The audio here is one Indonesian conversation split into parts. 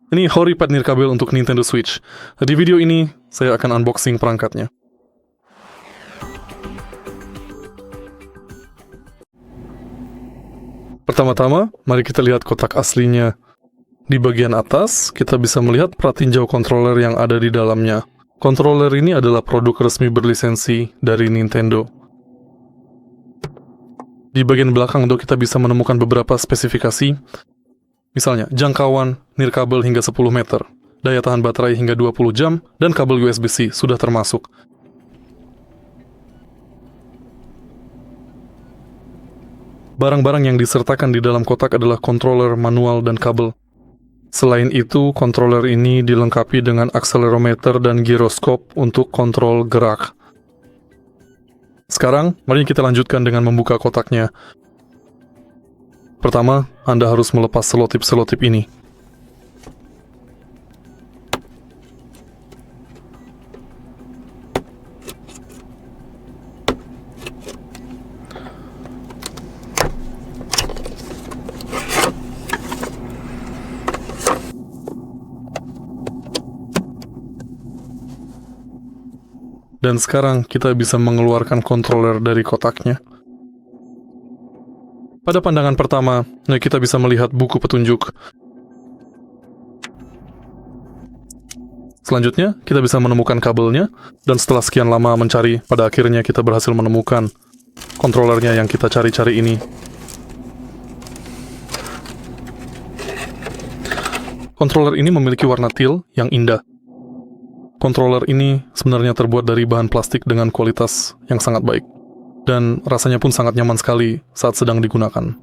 Ini HoriPad nirkabel untuk Nintendo Switch. Di video ini, saya akan unboxing perangkatnya. Pertama-tama, mari kita lihat kotak aslinya. Di bagian atas, kita bisa melihat pratinjau controller yang ada di dalamnya. Controller ini adalah produk resmi berlisensi dari Nintendo. Di bagian belakang kita bisa menemukan beberapa spesifikasi. Misalnya, jangkauan nirkabel hingga 10 meter, daya tahan baterai hingga 20 jam, dan kabel USB-C sudah termasuk. Barang-barang yang disertakan di dalam kotak adalah controller, manual, dan kabel. Selain itu, controller ini dilengkapi dengan accelerometer dan giroskop untuk kontrol gerak. Sekarang, mari kita lanjutkan dengan membuka kotaknya. Pertama, Anda harus melepas selotip-selotip ini. Dan sekarang kita bisa mengeluarkan controller dari kotaknya. Pada pandangan pertama, kita bisa melihat buku petunjuk. Selanjutnya, kita bisa menemukan kabelnya, dan setelah sekian lama mencari, pada akhirnya kita berhasil menemukan kontrolernya yang kita cari-cari ini. Controller ini memiliki warna teal yang indah. Controller ini sebenarnya terbuat dari bahan plastik dengan kualitas yang sangat baik. Dan rasanya pun sangat nyaman sekali saat sedang digunakan.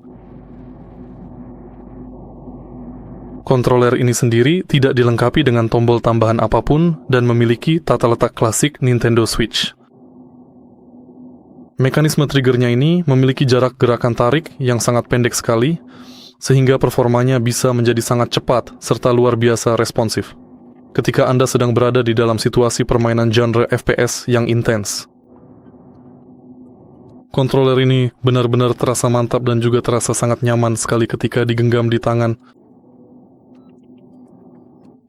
Controller ini sendiri tidak dilengkapi dengan tombol tambahan apapun dan memiliki tata letak klasik Nintendo Switch. Mekanisme triggernya ini memiliki jarak gerakan tarik yang sangat pendek sekali, sehingga performanya bisa menjadi sangat cepat serta luar biasa responsif ketika Anda sedang berada di dalam situasi permainan genre FPS yang intens. Controller ini benar-benar terasa mantap dan juga terasa sangat nyaman sekali ketika digenggam di tangan.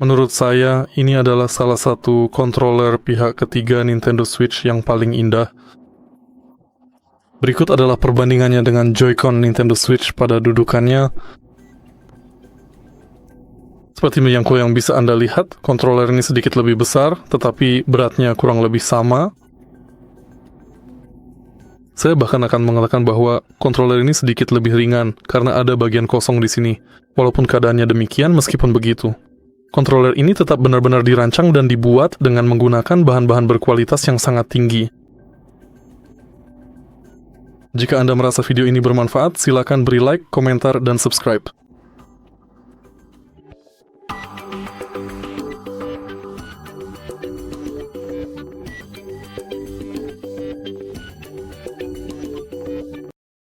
Menurut saya, ini adalah salah satu controller pihak ketiga Nintendo Switch yang paling indah. Berikut adalah perbandingannya dengan Joy-Con Nintendo Switch pada dudukannya. Seperti yang bisa Anda lihat, controller ini sedikit lebih besar, tetapi beratnya kurang lebih sama. Saya bahkan akan mengatakan bahwa controller ini sedikit lebih ringan karena ada bagian kosong di sini. Walaupun keadaannya demikian, meskipun begitu, controller ini tetap benar-benar dirancang dan dibuat dengan menggunakan bahan-bahan berkualitas yang sangat tinggi. Jika Anda merasa video ini bermanfaat, silakan beri like, komentar, dan subscribe.